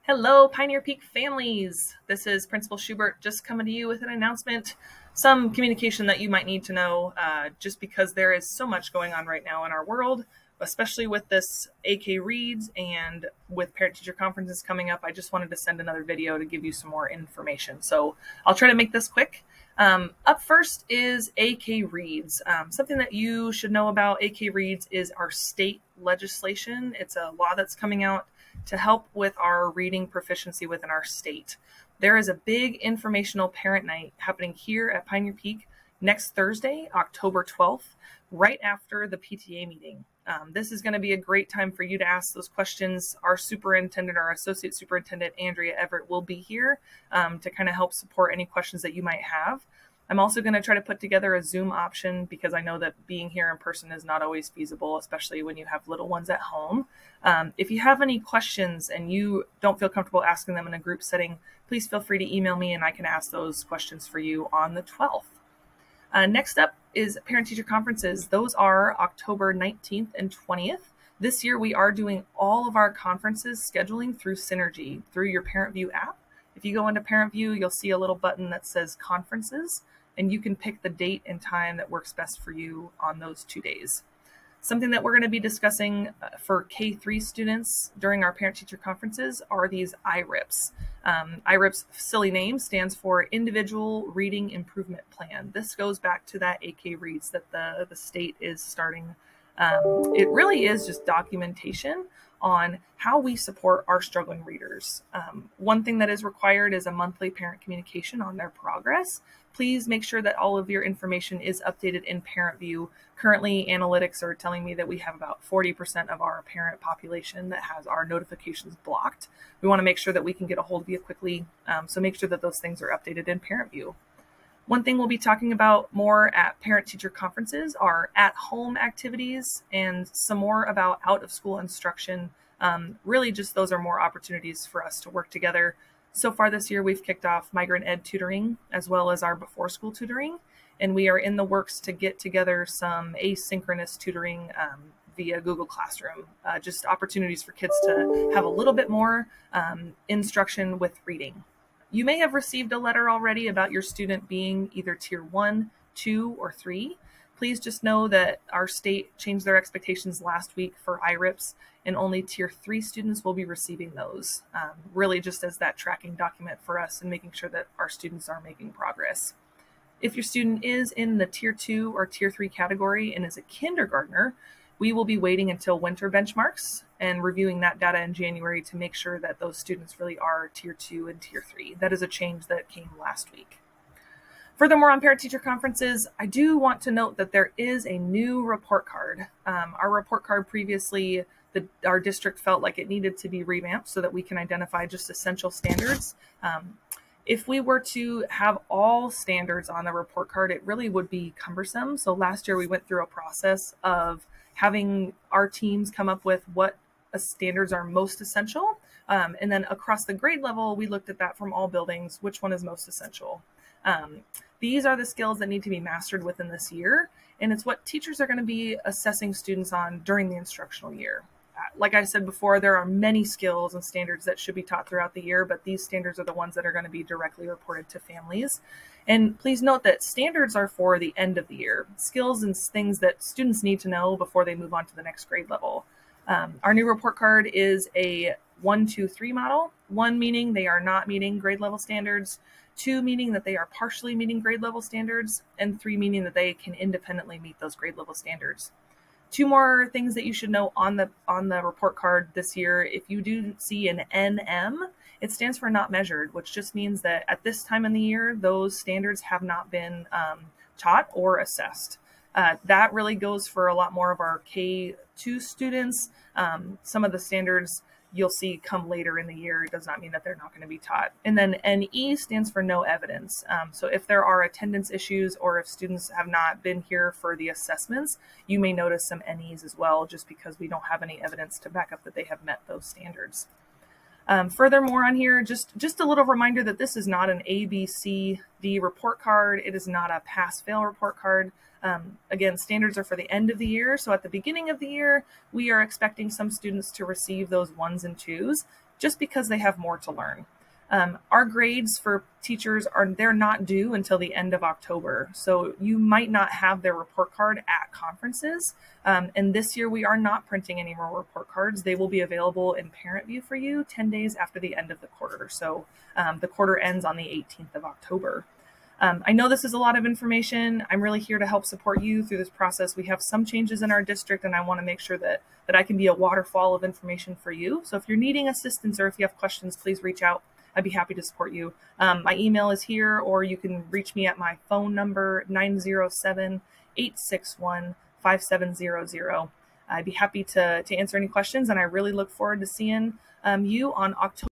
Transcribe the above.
Hello, Pioneer Peak families. This is Principal Schubert just coming to you with an announcement, some communication that you might need to know just because there is so much going on right now in our world, especially with this AK Reads and with parent-teacher conferences coming up. I just wanted to send another video to give you some more information. So I'll try to make this quick. Up first is AK Reads. Something that you should know about AK Reads is our state legislation. It's a law that's coming out to help with our reading proficiency within our state. There is a big informational parent night happening here at Pioneer Peak next Thursday, October 12th, right after the PTA meeting. This is going to be a great time for you to ask those questions. Our superintendent, our associate superintendent, Andrea Everett, will be here to kind of help support any questions that you might have. I'm also going to try to put together a Zoom option because I know that being here in person is not always feasible, especially when you have little ones at home. If you have any questions and you don't feel comfortable asking them in a group setting, please feel free to email me and I can ask those questions for you on the 12th. Next up is parent-teacher conferences. Those are October 19th and 20th. This year we are doing all of our conferences scheduling through Synergy, through your ParentView app. If you go into ParentView, you'll see a little button that says conferences, and you can pick the date and time that works best for you on those 2 days. Something that we're going to be discussing for K-3 students during our parent-teacher conferences are these IRIPs. IRIPs, silly name, stands for Individual Reading Improvement Plan. This goes back to that AK Reads that the state is starting. It really is just documentation on how we support our struggling readers. One thing that is required is a monthly parent communication on their progress. Please make sure that all of your information is updated in ParentView. Currently, analytics are telling me that we have about 40% of our parent population that has our notifications blocked. We want to make sure that we can get a hold of you quickly, so make sure that those things are updated in ParentView. One thing we'll be talking about more at parent-teacher conferences are at-home activities and some more about out-of-school instruction. Really just those are more opportunities for us to work together. So far this year, we've kicked off migrant ed tutoring as well as our before-school tutoring, and we are in the works to get together some asynchronous tutoring via Google Classroom, just opportunities for kids to have a little bit more instruction with reading. You may have received a letter already about your student being either Tier 1, 2, or 3. Please just know that our state changed their expectations last week for IRIPs, and only Tier 3 students will be receiving those, really just as that tracking document for us and making sure that our students are making progress. If your student is in the Tier 2 or Tier 3 category and is a kindergartner, we will be waiting until winter benchmarks and reviewing that data in January to make sure that those students really are Tier 2 and Tier 3. That is a change that came last week. Furthermore, on parent-teacher conferences, I do want to note that there is a new report card. Our report card previously, our district felt like it needed to be revamped so that we can identify just essential standards. If we were to have all standards on the report card, it really would be cumbersome. So last year we went through a process of having our teams come up with what standards are most essential. And then across the grade level, we looked at that from all buildings, which one is most essential. These are the skills that need to be mastered within this year, and it's what teachers are going to be assessing students on during the instructional year. Like I said before, there are many skills and standards that should be taught throughout the year, but these standards are the ones that are going to be directly reported to families. And please note that standards are for the end of the year, skills and things that students need to know before they move on to the next grade level. Our new report card is a 1, 2, 3 model. 1 meaning they are not meeting grade level standards, 2 meaning that they are partially meeting grade level standards, and 3 meaning that they can independently meet those grade level standards. 2 more things that you should know on the report card this year. If you do see an NM, it stands for not measured, which just means that at this time in the year, those standards have not been taught or assessed. That really goes for a lot more of our K-2 students. Some of the standards you'll see come later in the year. It does not mean that they're not going to be taught. And then NE stands for no evidence. So if there are attendance issues or if students have not been here for the assessments, you may notice some NEs as well, just because we don't have any evidence to back up that they have met those standards. Furthermore on here, just a little reminder that this is not an ABCD report card. It is not a pass-fail report card. Again, standards are for the end of the year. So at the beginning of the year, we are expecting some students to receive those 1s and 2s. just because they have more to learn. Our grades for teachers they're not due until the end of October. So you might not have their report card at conferences. And this year we are not printing any more report cards. They will be available in Parent View for you 10 days after the end of the quarter. So the quarter ends on the 18th of October. I know this is a lot of information. I'm really here to help support you through this process. We have some changes in our district, and I want to make sure that I can be a waterfall of information for you. So if you're needing assistance or if you have questions, please reach out. I'd be happy to support you. My email is here, or you can reach me at my phone number, 907-861-5700. I'd be happy to answer any questions, and I really look forward to seeing you on October